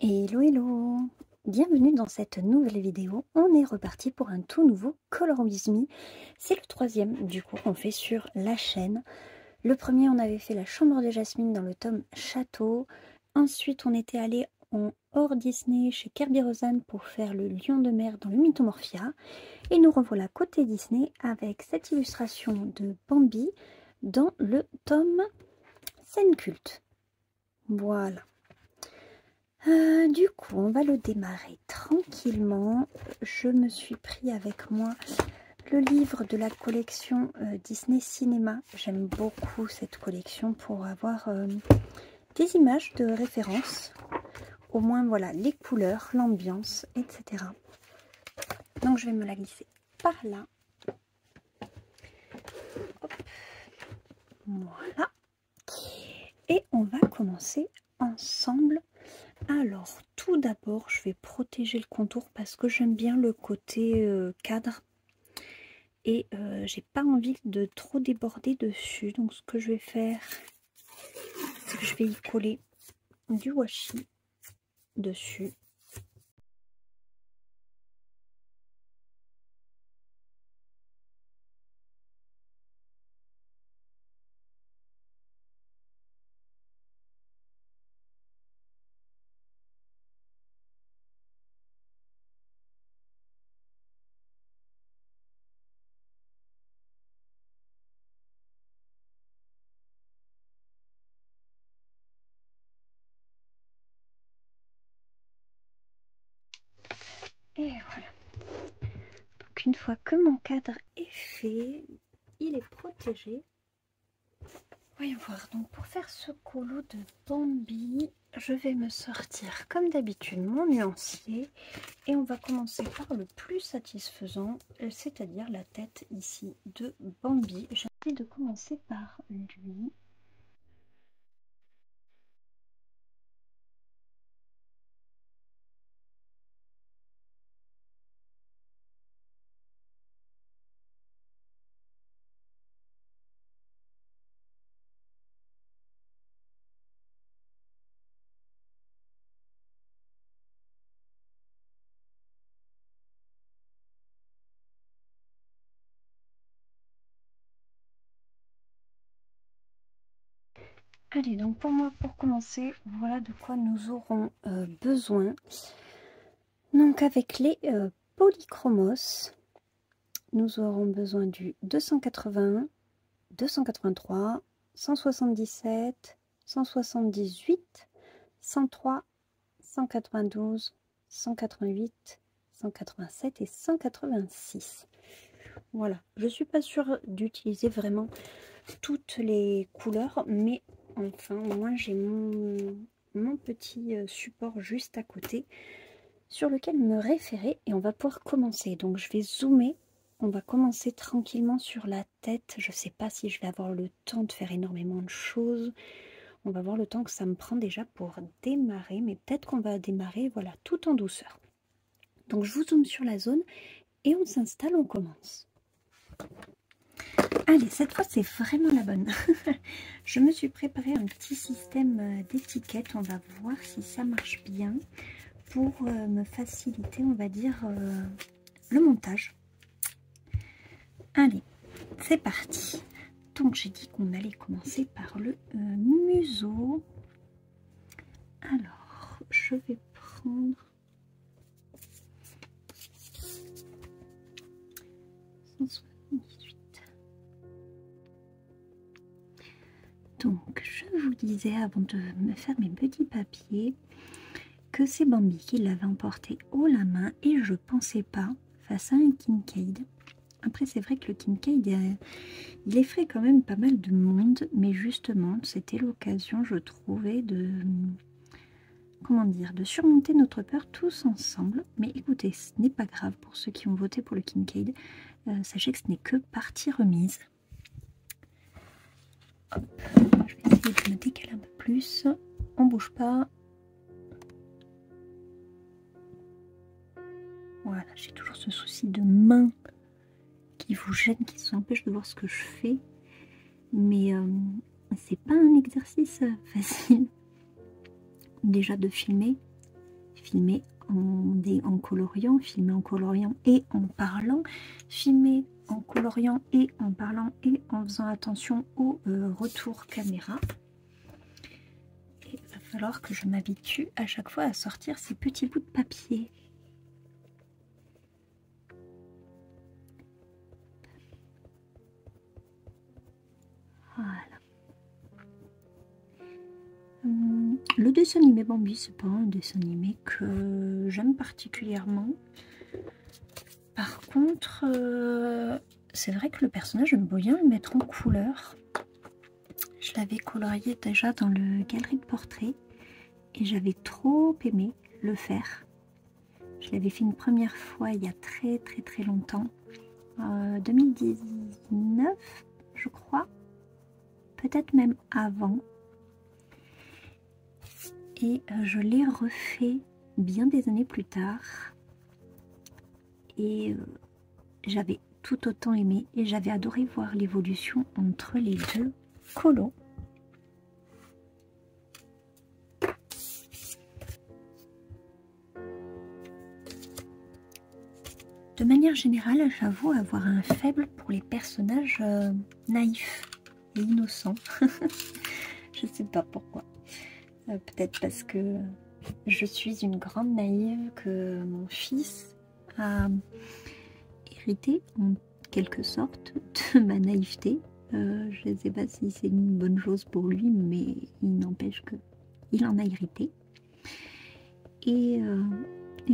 Hello hello, bienvenue dans cette nouvelle vidéo. On est reparti pour un tout nouveau Color With Me. C'est le troisième du coup qu'on fait sur la chaîne. Le premier, on avait fait la chambre de Jasmine dans le tome Château. Ensuite on était allé en hors Disney chez Kerby Rosanes pour faire le lion de mer dans le Mythomorphia. Et nous revoilà côté Disney avec cette illustration de Bambi dans le tome Scène culte. Voilà. Du coup, on va le démarrer tranquillement. Je me suis pris avec moi le livre de la collection Disney Cinéma. J'aime beaucoup cette collection pour avoir des images de référence. Au moins, voilà, les couleurs, l'ambiance, etc. Donc, je vais me la glisser par là. Hop. Voilà. Et on va commencer ensemble. Alors, tout d'abord, je vais protéger le contour parce que j'aime bien le côté cadre. Et j'ai pas envie de trop déborder dessus. Donc, ce que je vais faire, c'est que je vais y coller du washi dessus. Et voilà. Donc, une fois que mon cadre est fait, il est protégé. Voyons voir. Donc, pour faire ce colo de Bambi, je vais me sortir comme d'habitude mon nuancier. Et on va commencer par le plus satisfaisant, c'est-à-dire la tête ici de Bambi. J'ai envie de commencer par lui. Allez, donc pour moi, pour commencer, voilà de quoi nous aurons besoin. Donc avec les polychromos, nous aurons besoin du 281, 283, 177, 178, 103, 192, 188, 187 et 186. Voilà, je suis pas sûre d'utiliser vraiment toutes les couleurs, mais enfin moi j'ai mon petit support juste à côté sur lequel me référer et on va pouvoir commencer. Donc je vais zoomer, on va commencer tranquillement sur la tête. Je sais pas si je vais avoir le temps de faire énormément de choses. On va voir le temps que ça me prend déjà pour démarrer, mais peut-être qu'on va démarrer voilà tout en douceur. Donc je vous zoome sur la zone et on s'installe, on commence. Allez, cette fois c'est vraiment la bonne. Je me suis préparé un petit système d'étiquette. On va voir si ça marche bien pour me faciliter, on va dire, le montage. Allez, c'est parti. Donc j'ai dit qu'on allait commencer par le museau. Alors, je vais prendre 178. Donc, je vous disais avant de me faire mes petits papiers que c'est Bambi qui l'avait emporté haut la main et je pensais pas face à un Kincaid. Après, c'est vrai que le Kincaid, il effraie quand même pas mal de monde, mais justement, c'était l'occasion, je trouvais, de, comment dire, de surmonter notre peur tous ensemble. Mais écoutez, ce n'est pas grave pour ceux qui ont voté pour le Kincaid. Sachez que ce n'est que partie remise. Hop. Je vais essayer de me décaler un peu plus. On bouge pas. Voilà, j'ai toujours ce souci de main qui vous gêne, qui vous empêche de voir ce que je fais. Mais c'est pas un exercice facile déjà de filmer filmer en coloriant, filmer en coloriant et en parlant, filmer en coloriant et en parlant et en faisant attention au retour caméra. Et il va falloir que je m'habitue à chaque fois à sortir ces petits bouts de papier. Voilà. Le dessin animé Bambi, c'est pas un dessin animé que j'aime particulièrement. Par contre, c'est vrai que le personnage, j'aime bien le mettre en couleur. Je l'avais colorié déjà dans le galerie de portraits et j'avais trop aimé le faire. Je l'avais fait une première fois il y a très longtemps, 2019 je crois, peut-être même avant. Et je l'ai refait bien des années plus tard et j'avais tout autant aimé et j'avais adoré voir l'évolution entre les deux colos. De manière générale, j'avoue avoir un faible pour les personnages naïfs et innocents. Je sais pas pourquoi. Peut-être parce que je suis une grande naïve, que mon fils a hérité en quelque sorte de ma naïveté. Je ne sais pas si c'est une bonne chose pour lui, mais il n'empêche qu'il en a hérité. Et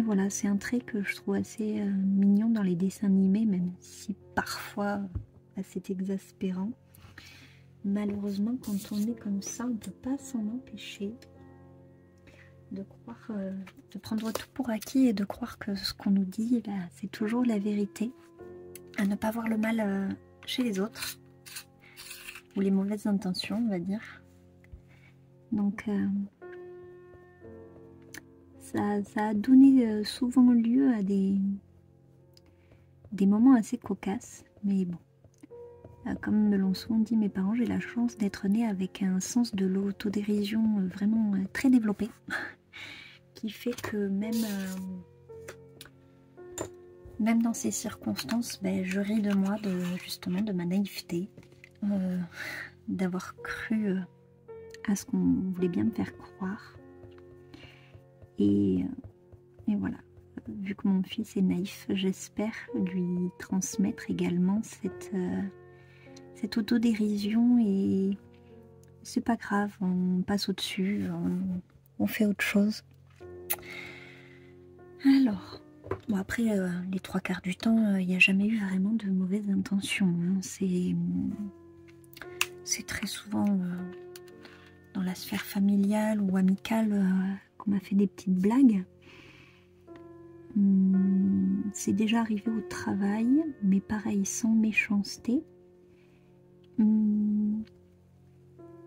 voilà, c'est un trait que je trouve assez mignon dans les dessins animés, même si parfois c'est exaspérant. Malheureusement, quand on est comme ça, on ne peut pas s'en empêcher de croire, de prendre tout pour acquis et de croire que ce qu'on nous dit, c'est toujours la vérité. À ne pas voir le mal chez les autres, ou les mauvaises intentions, on va dire. Donc, ça a donné souvent lieu à des moments assez cocasses, mais bon. Comme me l'ont souvent dit mes parents, j'ai la chance d'être née avec un sens de l'autodérision vraiment très développé, qui fait que même dans ces circonstances, je ris de moi, justement de ma naïveté, d'avoir cru à ce qu'on voulait bien me faire croire. Et voilà, vu que mon fils est naïf, j'espère lui transmettre également cette autodérision, et c'est pas grave, on passe au-dessus, on fait autre chose. Alors, bon après, les 3/4 du temps, il n'y a jamais eu vraiment de mauvaises intentions. Hein. C'est très souvent dans la sphère familiale ou amicale qu'on m'a fait des petites blagues. C'est déjà arrivé au travail, mais pareil, sans méchanceté.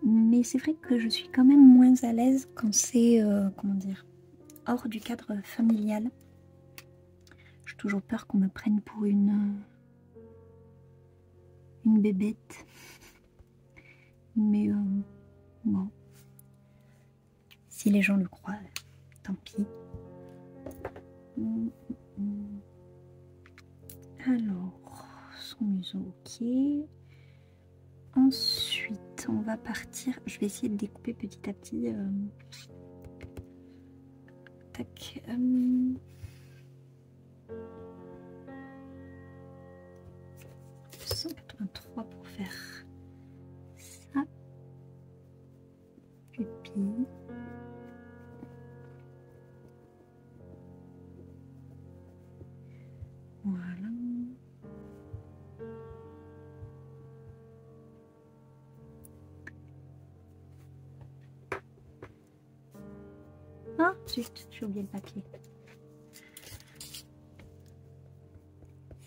Mais c'est vrai que je suis quand même moins à l'aise quand c'est, comment dire, hors du cadre familial. J'ai toujours peur qu'on me prenne pour une bébête. Mais bon, si les gens le croient, tant pis. Alors, son museau, ok. Ensuite, on va partir. Je vais essayer de découper petit à petit. Tac. 183 pour faire ça. Pupille. Voilà. Ah, zut, j'ai oublié le papier.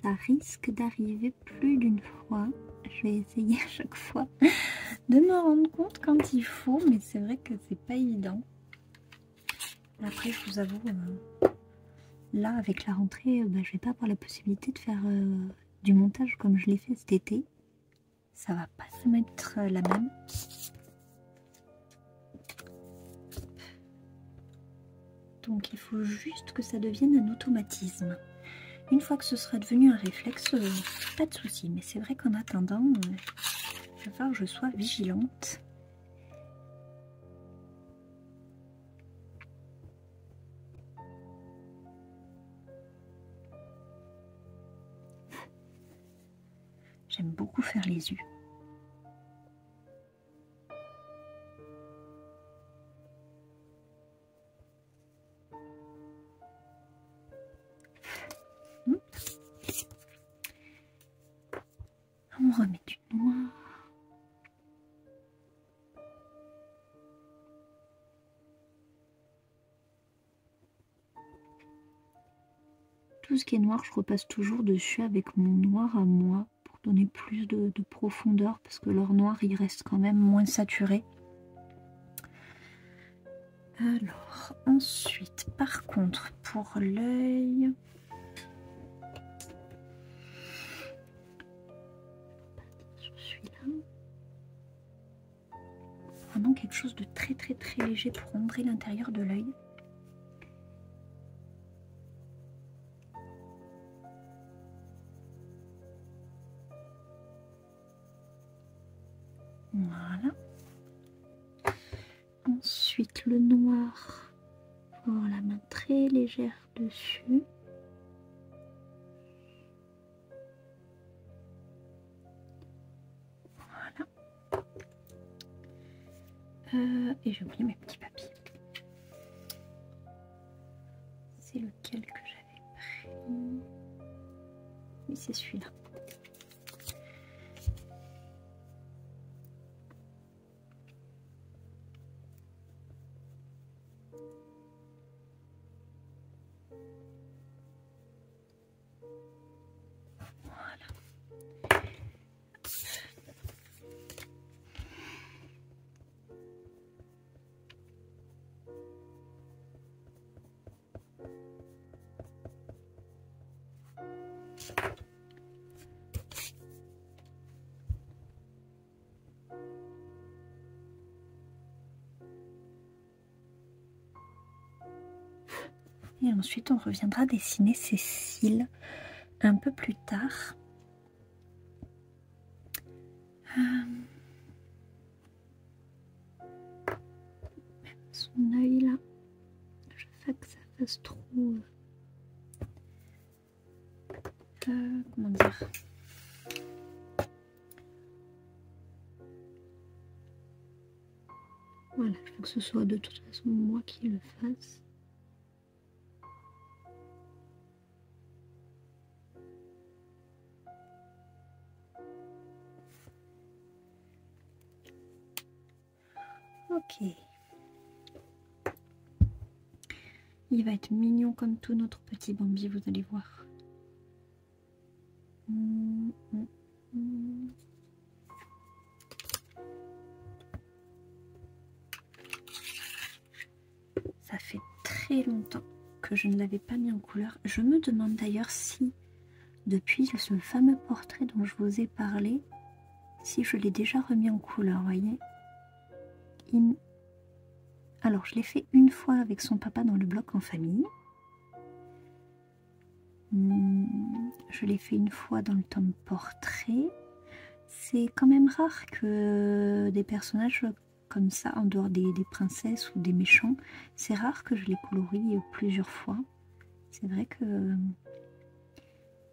Ça risque d'arriver plus d'une fois. Je vais essayer à chaque fois de me rendre compte quand il faut, mais c'est vrai que c'est pas évident. Après, je vous avoue, là, avec la rentrée, je vais pas avoir la possibilité de faire du montage comme je l'ai fait cet été. Ça va pas se mettre la même. donc il faut juste que ça devienne un automatisme. Une fois que ce sera devenu un réflexe, pas de souci. Mais c'est vrai qu'en attendant, il va falloir que je sois vigilante. J'aime beaucoup faire les yeux. On remet du noir. Tout ce qui est noir, je repasse toujours dessus avec mon noir à moi pour donner plus de profondeur parce que leur noir, il reste quand même moins saturé. Alors, ensuite, par contre, pour l'œil... sur celui-là. Vraiment quelque chose de très léger pour ombrer l'intérieur de l'œil. Voilà. Ensuite, le noir, pour avoir la main très légère dessus. Voilà. Et j'ai oublié mes petits papiers. C'est lequel que j'avais pris? Oui, c'est celui-là. Et ensuite, on reviendra dessiner ses cils un peu plus tard. Son œil là, je veux pas que ça fasse trop... comment dire? Voilà, je veux que ce soit de toute façon moi qui le fasse. Ok. Il va être mignon comme tout notre petit Bambi, vous allez voir. Ça fait très longtemps que je ne l'avais pas mis en couleur. Je me demande d'ailleurs si, depuis ce fameux portrait dont je vous ai parlé, si je l'ai déjà remis en couleur, voyez. Alors, je l'ai fait une fois avec son papa dans le bloc en famille. Je l'ai fait une fois dans le tome portrait. C'est quand même rare que des personnages comme ça, en dehors des princesses ou des méchants, c'est rare que je les colorie plusieurs fois. C'est vrai que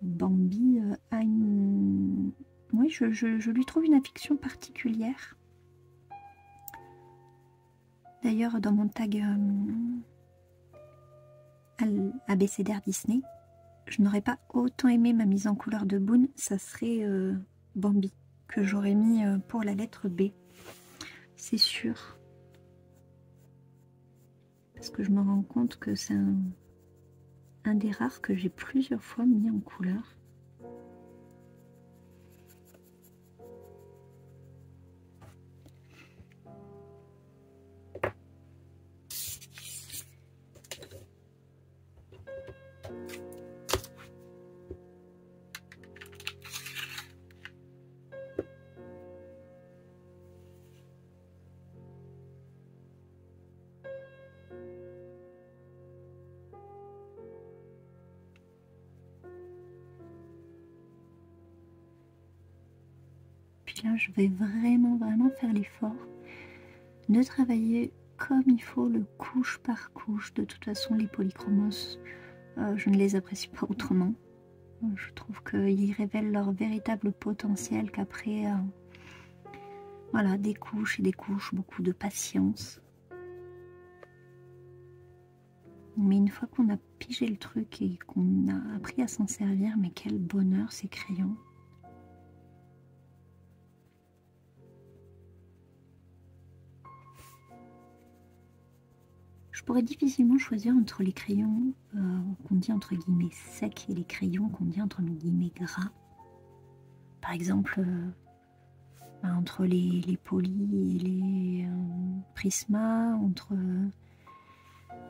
Bambi a une... Oui, je lui trouve une affection particulière. D'ailleurs, dans mon tag abécédaire Disney, je n'aurais pas autant aimé ma mise en couleur de Boone, ça serait Bambi, que j'aurais mis pour la lettre B. C'est sûr. Parce que je me rends compte que c'est un des rares que j'ai plusieurs fois mis en couleur. là, je vais vraiment faire l'effort de travailler comme il faut, le couche par couche. De toute façon, les polychromos, je ne les apprécie pas autrement. Je trouve qu'ils révèlent leur véritable potentiel qu'après, voilà, des couches et des couches, beaucoup de patience. Mais une fois qu'on a pigé le truc et qu'on a appris à s'en servir, mais quel bonheur ces crayons! Je pourrais difficilement choisir entre les crayons qu'on dit entre guillemets secs et les crayons qu'on dit entre guillemets gras. Par exemple, entre les polis et les prisma, entre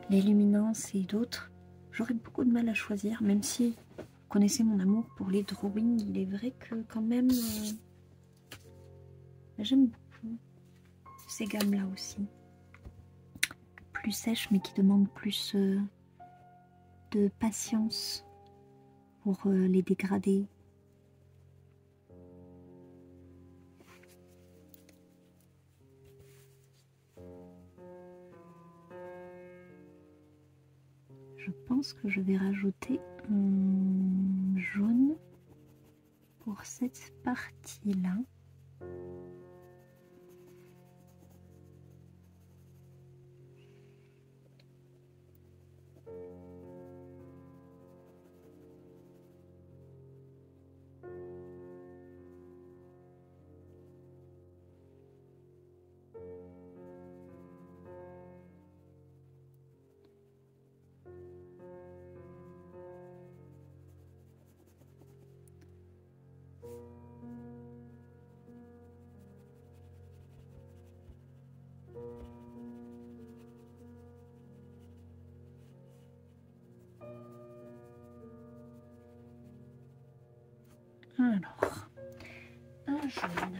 les luminances et d'autres, j'aurais beaucoup de mal à choisir, même si vous connaissez mon amour pour les drawings. Il est vrai que quand même, j'aime beaucoup ces gammes-là aussi. Plus sèches, mais qui demandent plus de patience pour les dégrader. Je pense que je vais rajouter un jaune pour cette partie-là. Alors, un jaune.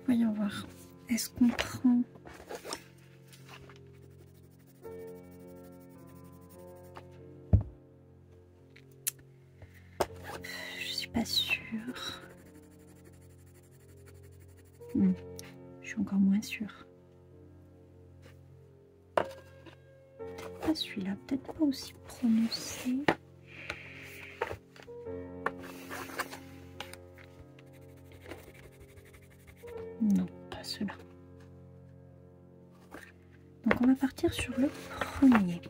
Voyons voir. Est-ce qu'on prend... Je suis pas sûre. Je suis encore moins sûre. Peut-être pas celui-là, peut-être pas aussi prononcé. Non, pas celui-là. Donc on va partir sur le premier.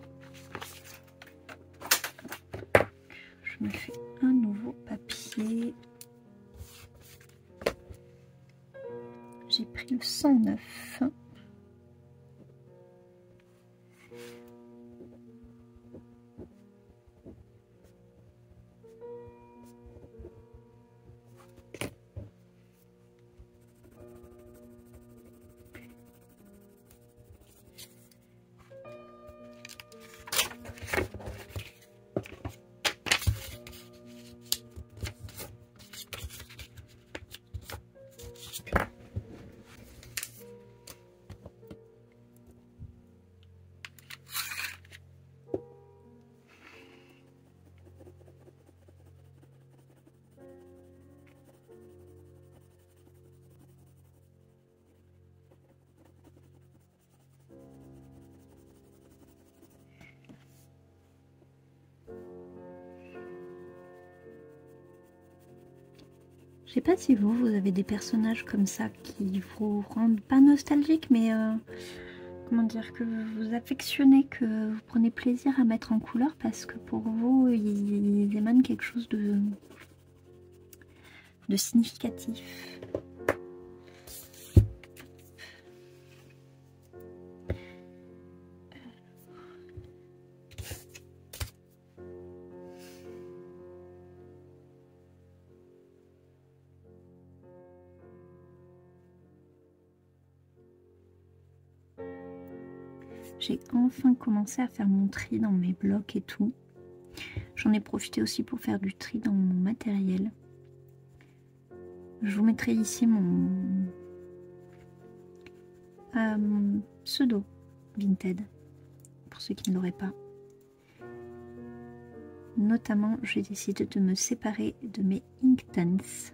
Je me fais un nouveau papier. J'ai pris le 109. Je sais pas si vous avez des personnages comme ça qui vous rendent pas nostalgique, mais comment dire, que vous affectionnez, que vous prenez plaisir à mettre en couleur parce que pour vous, ils émanent quelque chose de significatif. J'ai enfin commencé à faire mon tri dans mes blocs et tout. J'en ai profité aussi pour faire du tri dans mon matériel. Je vous mettrai ici mon pseudo Vinted, pour ceux qui ne l'auraient pas. Notamment, j'ai décidé de me séparer de mes Inktense.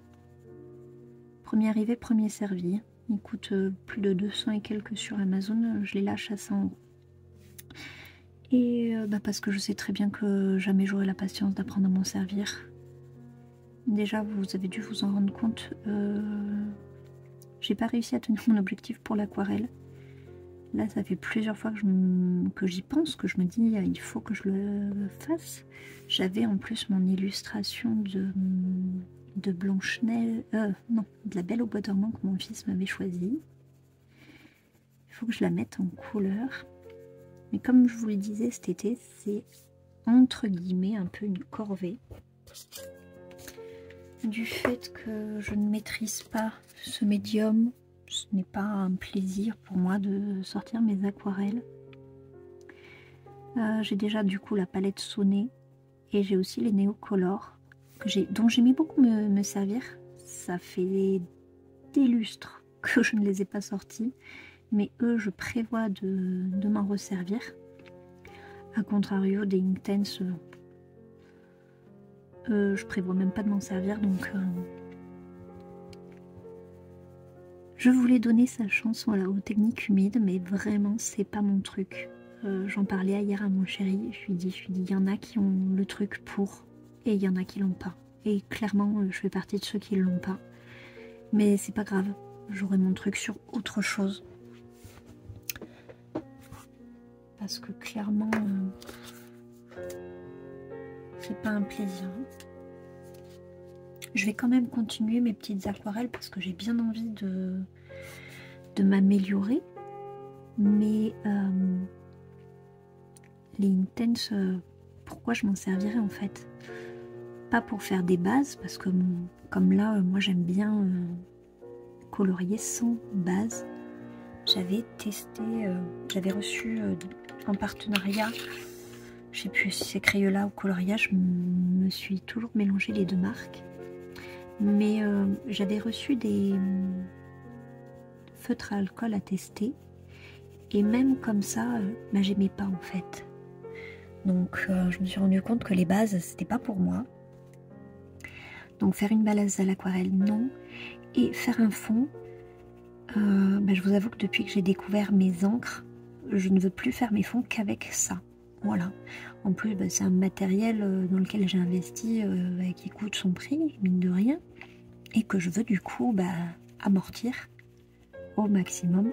Premier arrivé, premier servi. Ils coûtent plus de 200 et quelques sur Amazon. Je les lâche à 100 €. Et parce que je sais très bien que jamais j'aurai la patience d'apprendre à m'en servir. Déjà, vous avez dû vous en rendre compte. J'ai pas réussi à tenir mon objectif pour l'aquarelle. Là, ça fait plusieurs fois que j'y pense, que je me dis il faut que je le fasse. J'avais en plus mon illustration de Blanche-Neige, non, de la Belle au bois dormant que mon fils m'avait choisi. Il faut que je la mette en couleur. Mais comme je vous le disais cet été, c'est entre guillemets un peu une corvée. Du fait que je ne maîtrise pas ce médium, ce n'est pas un plaisir pour moi de sortir mes aquarelles. J'ai déjà du coup la palette Soné et j'ai aussi les Neocolor dont j'aimais beaucoup me servir. Ça fait des lustres que je ne les ai pas sortis, mais eux je prévois de m'en resservir. A contrario des Inktense, je prévois même pas de m'en servir, donc je voulais donner sa chance voilà, aux techniques humides, mais vraiment c'est pas mon truc. J'en parlais hier à mon chéri, je lui dis il y en a qui ont le truc pour et il y en a qui l'ont pas. Et clairement je fais partie de ceux qui l'ont pas. Mais c'est pas grave, j'aurai mon truc sur autre chose. Parce que clairement c'est pas un plaisir. Je vais quand même continuer mes petites aquarelles parce que j'ai bien envie de m'améliorer. Mais les Inktense, pourquoi je m'en servirais en fait? Pas pour faire des bases, parce que comme là, moi j'aime bien colorier sans base. J'avais testé, j'avais reçu en partenariat, je sais plus si c'est Crayola ou Coloriage, je me suis toujours mélangé les deux marques. Mais j'avais reçu des feutres à alcool à tester. Et même comme ça, j'aimais pas en fait. Donc je me suis rendu compte que les bases, c'était pas pour moi. Donc faire une base à l'aquarelle, non. Et faire un fond, je vous avoue que depuis que j'ai découvert mes encres, je ne veux plus faire mes fonds qu'avec ça. Voilà. En plus, c'est un matériel dans lequel j'ai investi qui coûte son prix, mine de rien. Et que je veux du coup amortir au maximum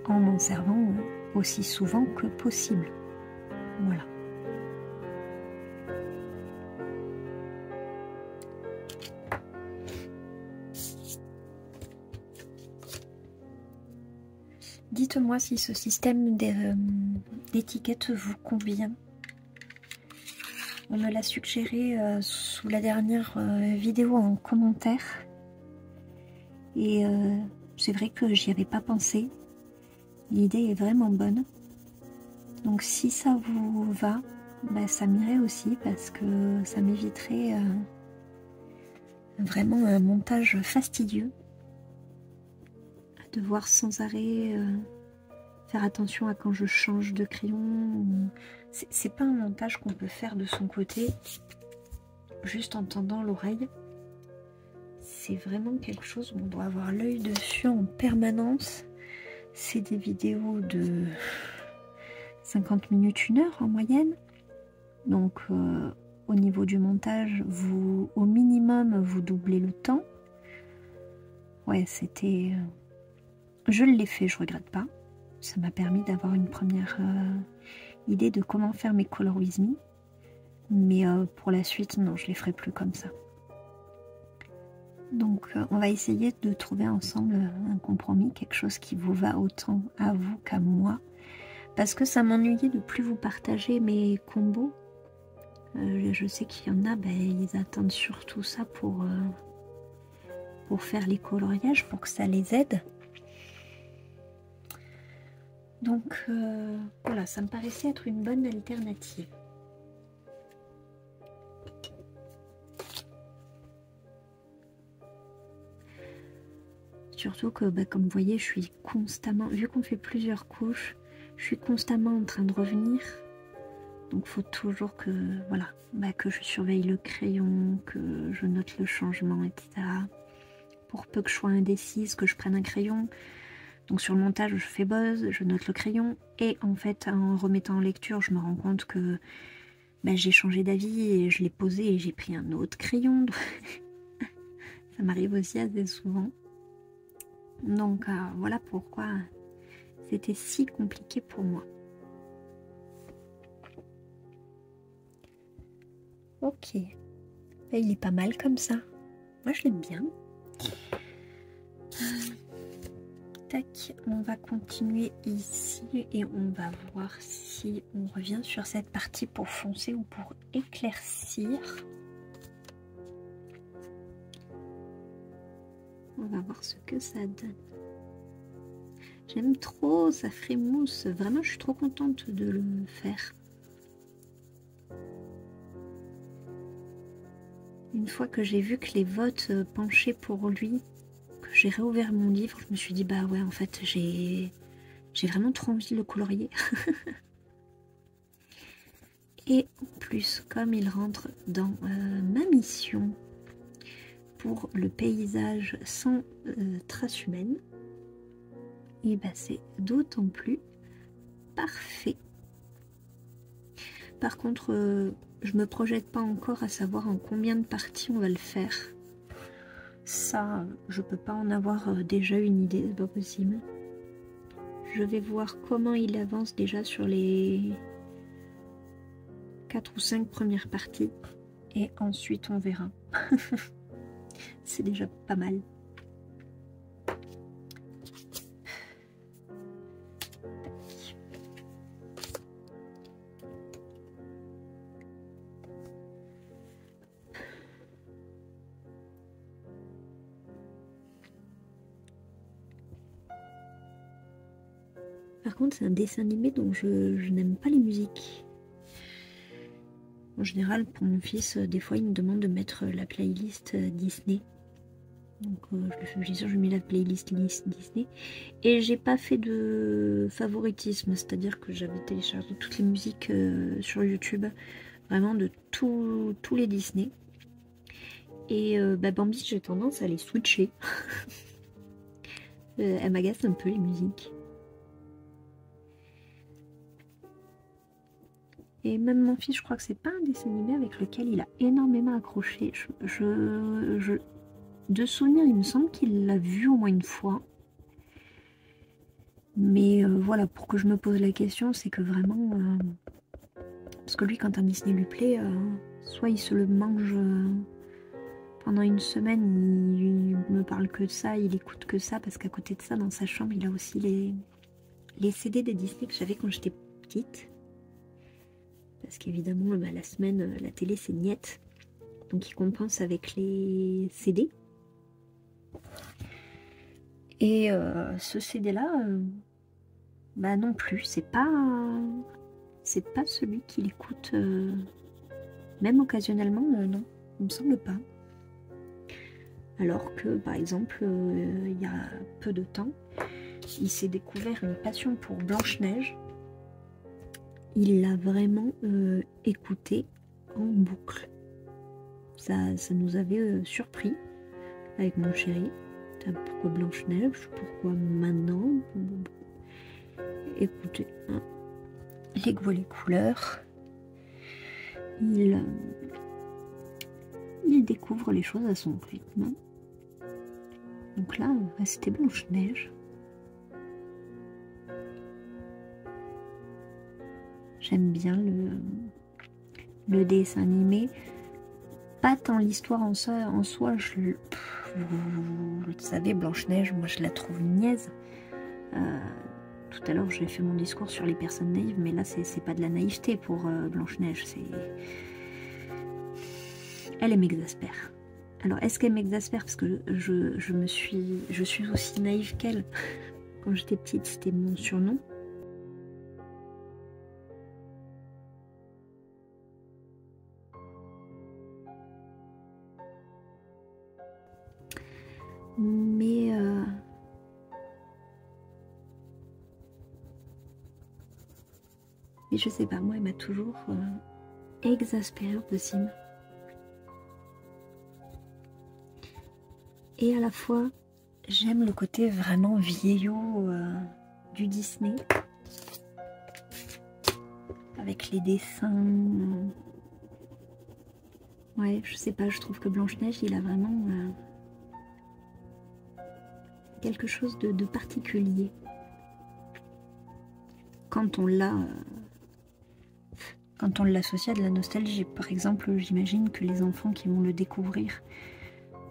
en m'en servant aussi souvent que possible. Voilà. Dites-moi si ce système d'étiquette vous convient. On me l'a suggéré sous la dernière vidéo en commentaire. Et c'est vrai que j'y avais pas pensé. L'idée est vraiment bonne. Donc si ça vous va, ça m'irait aussi parce que ça m'éviterait vraiment un montage fastidieux. À devoir sans arrêt faire attention à quand je change de crayon. C'est pas un montage qu'on peut faire de son côté juste en tendant l'oreille. C'est vraiment quelque chose où on doit avoir l'œil dessus en permanence. C'est des vidéos de 50 minutes, 1 heure en moyenne. Donc au niveau du montage, au minimum, vous doublez le temps. Ouais, c'était... Je l'ai fait, je regrette pas. Ça m'a permis d'avoir une première idée de comment faire mes Color With Me. Mais pour la suite, non, je les ferai plus comme ça. Donc on va essayer de trouver ensemble un compromis, quelque chose qui vous va autant à vous qu'à moi. Parce que ça m'ennuyait de plus vous partager mes combos. Je sais qu'il y en a, ils attendent surtout ça pour faire les coloriages, pour que ça les aide. Donc voilà, ça me paraissait être une bonne alternative. Surtout que comme vous voyez, je suis constamment, vu qu'on fait plusieurs couches, je suis constamment en train de revenir Donc faut toujours que, voilà, que je surveille le crayon, que je note le changement, etc. Pour peu que je sois indécise, que je prenne un crayon. Donc sur le montage, je fais buzz, je note le crayon. Et en fait, en remettant en lecture, je me rends compte que j'ai changé d'avis et je l'ai posé et j'ai pris un autre crayon. Ça m'arrive aussi assez souvent. Donc voilà pourquoi c'était si compliqué pour moi. Ok. Il est pas mal comme ça. Moi je l'aime bien. Tac, on va continuer ici et on va voir si on revient sur cette partie pour foncer ou pour éclaircir. On va voir ce que ça donne. J'aime trop, ça frémousse. Vraiment, je suis trop contente de le faire. Une fois que j'ai vu que les votes penchaient pour lui, que j'ai réouvert mon livre, je me suis dit, bah ouais, en fait, j'ai vraiment trop envie de le colorier. Et en plus, comme il rentre dans ma mission pour le paysage sans trace humaine, et bah c'est d'autant plus parfait. Par contre, je me projette pas encore à savoir en combien de parties on va le faire. Ça, je peux pas en avoir déjà une idée, c'est pas possible. Je vais voir comment il avance déjà sur les 4 ou 5 premières parties. Et ensuite on verra. C'est déjà pas mal. Par contre, c'est un dessin animé dont je n'aime pas les musiques. En général, pour mon fils, des fois, il me demande de mettre la playlist Disney. Donc, je mets la playlist Disney. Et j'ai pas fait de favoritisme, c'est-à-dire que j'avais téléchargé toutes les musiques sur YouTube, vraiment de tous les Disney. Et Bambi, j'ai tendance à les switcher. Elle m'agace un peu les musiques. Et même mon fils, je crois que c'est pas un dessin animé avec lequel il a énormément accroché. De souvenir, il me semble qu'il l'a vu au moins une fois. Mais voilà, pour que je me pose la question, c'est que vraiment... parce que lui, quand un Disney lui plaît, soit il se le mange pendant une semaine, il me parle que de ça, il écoute que ça, parce qu'à côté de ça, dans sa chambre, il a aussi les CD des Disney que j'avais quand j'étais petite. Parce qu'évidemment, la semaine, la télé, c'est niette. Donc, il compense avec les CD. Et ce CD-là, non plus. C'est pas celui qu'il écoute, même occasionnellement, non. Il me semble pas. Alors que, par exemple, il y a peu de temps, il s'est découvert une passion pour Blanche-Neige. Il l'a vraiment écouté en boucle. Ça nous avait surpris avec mon chéri. Pourquoi Blanche-Neige? Pourquoi maintenant? Écoutez, hein, il voit les couleurs. Il découvre les choses à son rythme. Donc là, c'était Blanche-Neige. J'aime bien le dessin animé. Pas tant l'histoire en soi, vous le savez, Blanche-Neige, moi je la trouve niaise. Tout à l'heure j'ai fait mon discours sur les personnes naïves, mais là c'est pas de la naïveté pour Blanche-Neige, elle m'exaspère. Alors est-ce qu'elle m'exaspère parce que je suis aussi naïve qu'elle? Quand j'étais petite, c'était mon surnom. Mais Mais je sais pas, moi elle m'a toujours exaspérée au possible. Et à la fois, j'aime le côté vraiment vieillot du Disney. Avec les dessins. Ouais, je sais pas, je trouve que Blanche-Neige, il a vraiment quelque chose de particulier. Quand on l'associe à de la nostalgie. Par exemple, j'imagine que les enfants qui vont le découvrir,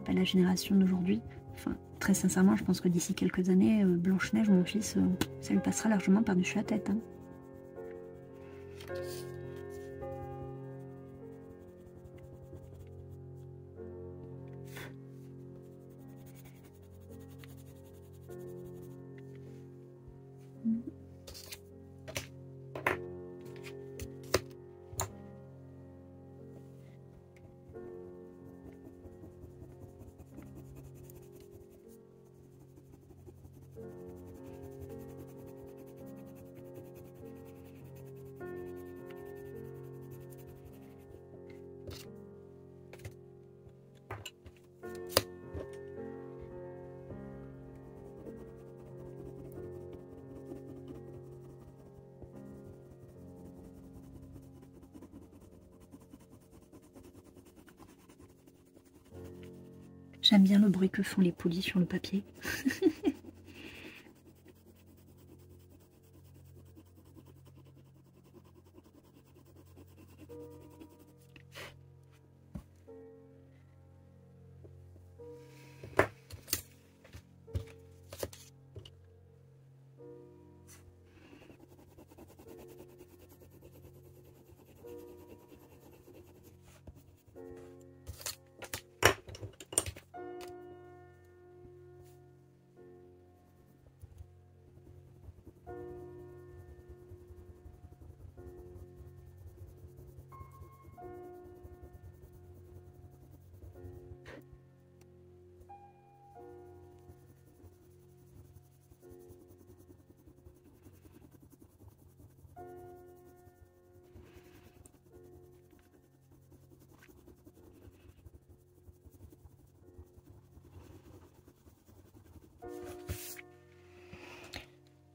ben, la génération d'aujourd'hui, enfin, très sincèrement, je pense que d'ici quelques années, Blanche-Neige, mon fils, ça lui passera largement par-dessus la tête. Hein. J'aime bien le bruit que font les poulies sur le papier.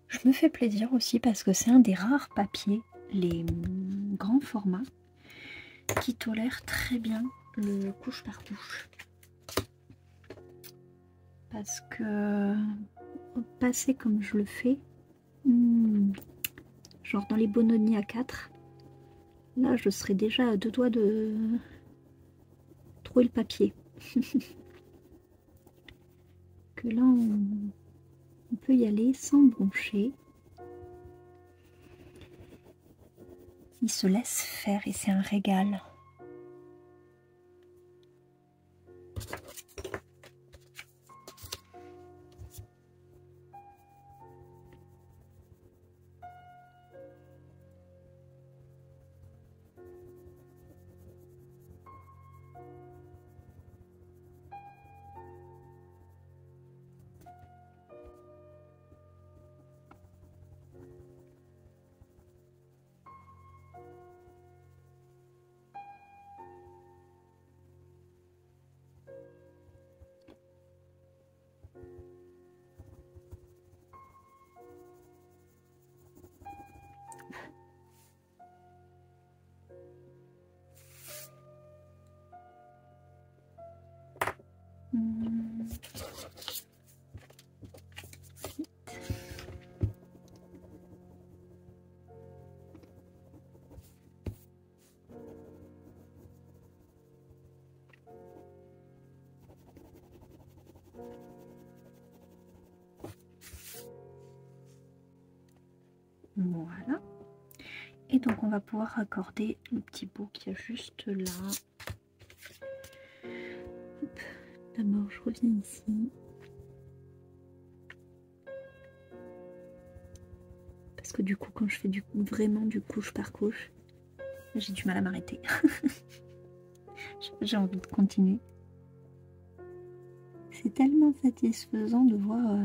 Je me fais plaisir aussi parce que c'est un des rares papiers, les grands formats, qui tolèrent très bien le couche par couche. Parce que passer comme je le fais, genre dans les bonhomie A4, là je serais déjà à 2 doigts de trouver le papier. Que là on peut y aller sans broncher. Il se laisse faire et c'est un régal. Voilà. Et donc on va pouvoir raccorder le petit bout qui est juste là. D'abord je reviens ici. Parce que du coup quand je fais vraiment du couche par couche, j'ai du mal à m'arrêter. J'ai envie de continuer. C'est tellement satisfaisant de voir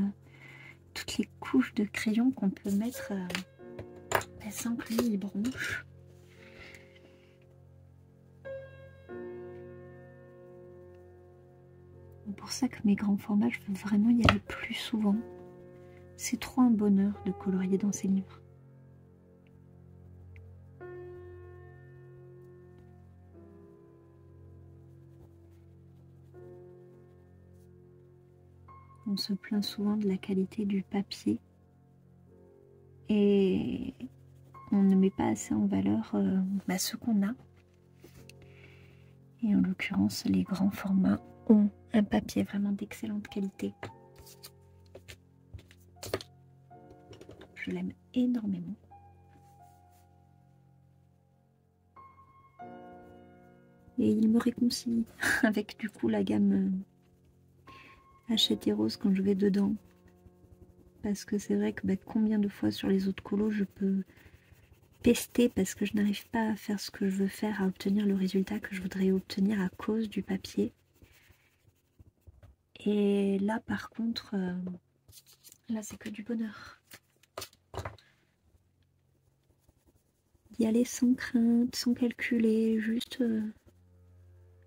toutes les couches de crayon qu'on peut mettre sans que lui il bronche. C'est pour ça que mes grands formats, je veux vraiment y aller plus souvent. C'est trop un bonheur de colorier dans ces livres. On se plaint souvent de la qualité du papier et on ne met pas assez en valeur ce qu'on a. Et en l'occurrence, les grands formats ont un papier vraiment d'excellente qualité. Je l'aime énormément. Et il me réconcilie avec du coup la gamme Hachette et Rose quand je vais dedans. Parce que c'est vrai que combien de fois sur les autres colos je peux pester parce que je n'arrive pas à faire ce que je veux faire, à obtenir le résultat que je voudrais obtenir à cause du papier. Et là par contre, là c'est que du bonheur. D'y aller sans crainte, sans calculer, juste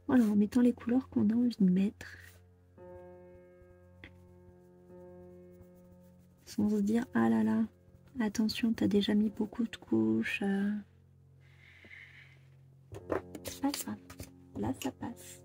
voilà, en mettant les couleurs qu'on a envie de mettre. Sans se dire, ah là là, attention, t'as déjà mis beaucoup de couches. C'est pas grave, là ça passe.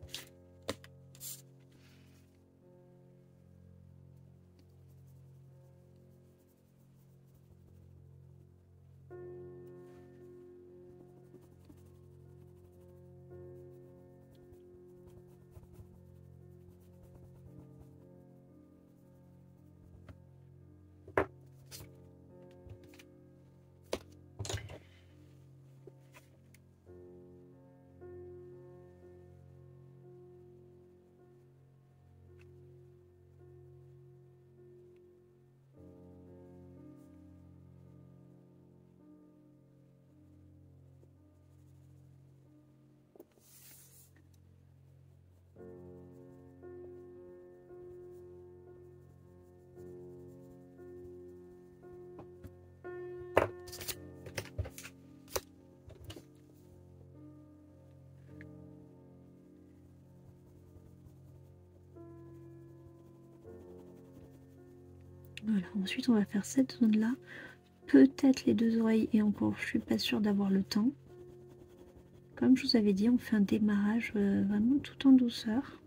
Voilà, ensuite on va faire cette zone là, peut-être les deux oreilles et encore je suis pas sûre d'avoir le temps. Comme je vous avais dit, on fait un démarrage vraiment tout en douceur.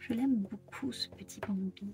Je l'aime beaucoup ce petit Bambi.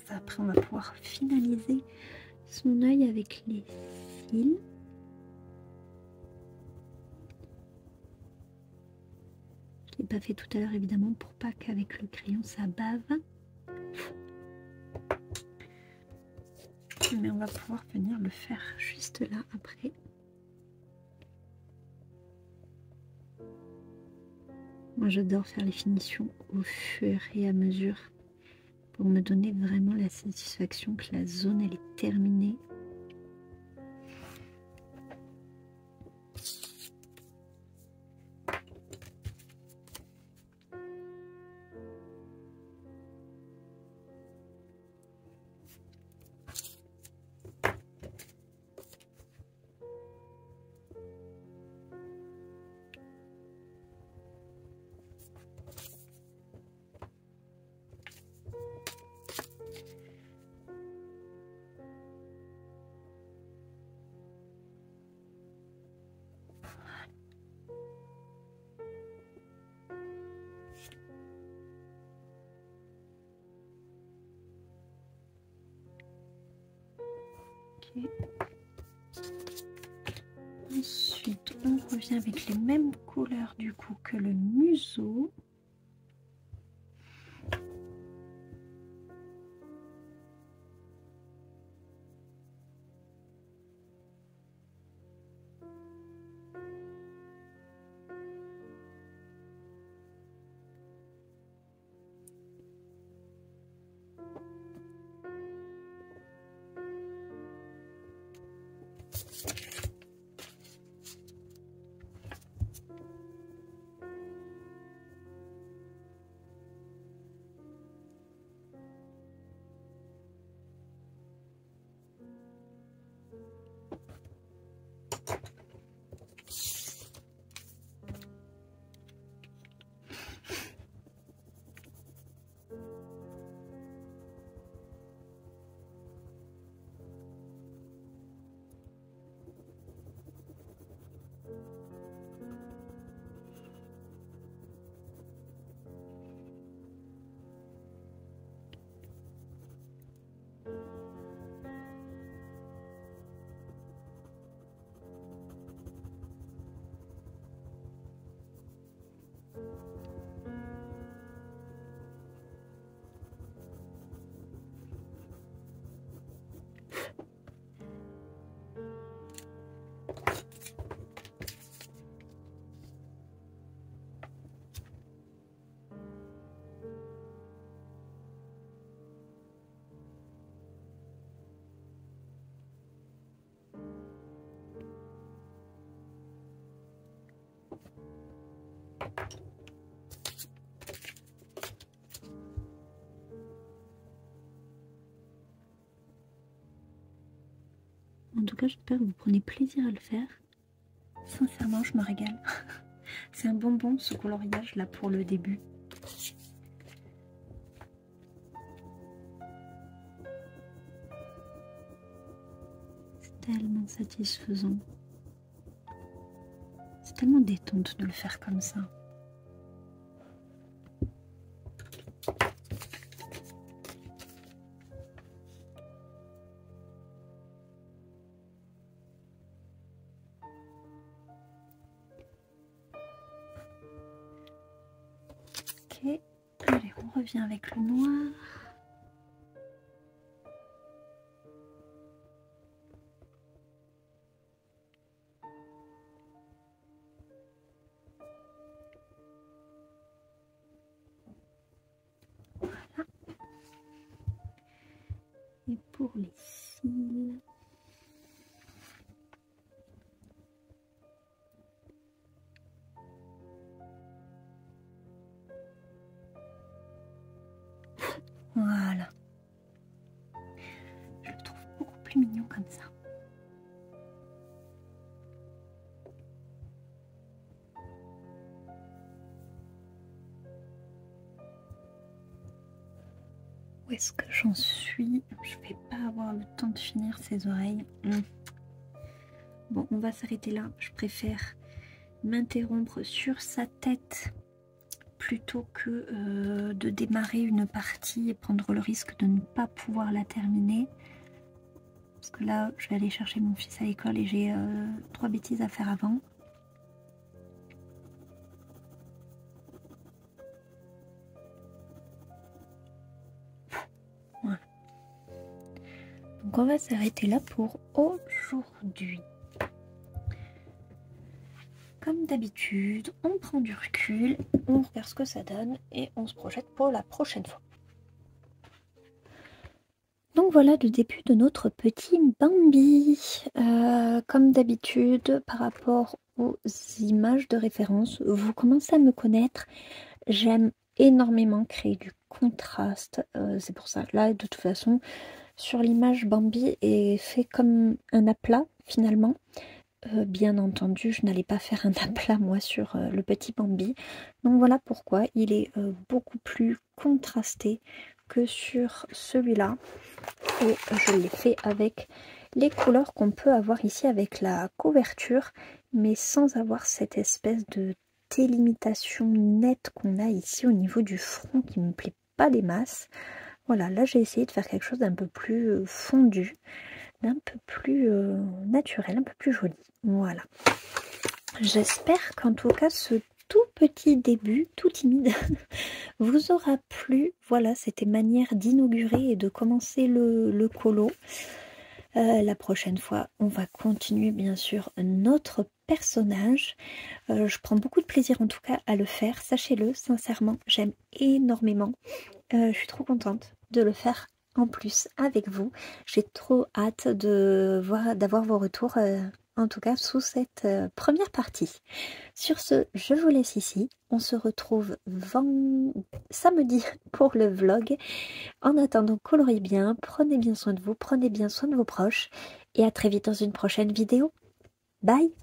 Après, on va pouvoir finaliser son œil avec les fils. Je ne l'ai pas fait tout à l'heure, évidemment, pour pas qu'avec le crayon, ça bave. Mais on va pouvoir venir le faire juste là, après. Moi, j'adore faire les finitions au fur et à mesure, pour me donner vraiment la satisfaction que la zone elle est terminée. Ensuite, on revient avec les mêmes couleurs du coup que le museau. En tout cas, j'espère que vous prenez plaisir à le faire. Sincèrement, je me régale. C'est un bonbon ce coloriage là pour le début. C'est tellement satisfaisant. C'est tellement détente de le faire comme ça. Ok, allez, on revient avec le noir. Voilà. Et pour les cils, voilà. Je le trouve beaucoup plus mignon comme ça. Où est-ce que j'en suis? Je vais pas avoir le temps de finir ces oreilles. Bon, on va s'arrêter là. Je préfère m'interrompre sur sa tête plutôt que de démarrer une partie et prendre le risque de ne pas pouvoir la terminer. Parce que là, je vais aller chercher mon fils à l'école et j'ai 3 bêtises à faire avant. Voilà. Donc on va s'arrêter là pour aujourd'hui. Comme d'habitude, on prend du recul, on regarde ce que ça donne et on se projette pour la prochaine fois. Donc voilà le début de notre petit Bambi. Comme d'habitude, par rapport aux images de référence, vous commencez à me connaître. J'aime énormément créer du contraste. C'est pour ça, là, de toute façon, sur l'image, Bambi est fait comme un aplat, finalement. Bien entendu, je n'allais pas faire un aplat, moi, sur le petit Bambi. Donc voilà pourquoi il est beaucoup plus contrasté que sur celui-là. Et je l'ai fait avec les couleurs qu'on peut avoir ici avec la couverture, mais sans avoir cette espèce de délimitation nette qu'on a ici au niveau du front qui me plaît pas des masses. Voilà, là j'ai essayé de faire quelque chose d'un peu plus fondu. un peu plus naturel, un peu plus joli. Voilà. J'espère qu'en tout cas ce tout petit début, tout timide, vous aura plu. Voilà, c'était manière d'inaugurer et de commencer le colo. La prochaine fois, on va continuer bien sûr notre personnage. Je prends beaucoup de plaisir en tout cas à le faire, sachez-le, sincèrement, j'aime énormément. Je suis trop contente de le faire en plus avec vous. J'ai trop hâte d'avoir vos retours, en tout cas sous cette première partie. Sur ce, je vous laisse ici. On se retrouve samedi pour le vlog. En attendant, colorez bien, prenez bien soin de vous, prenez bien soin de vos proches et à très vite dans une prochaine vidéo. Bye!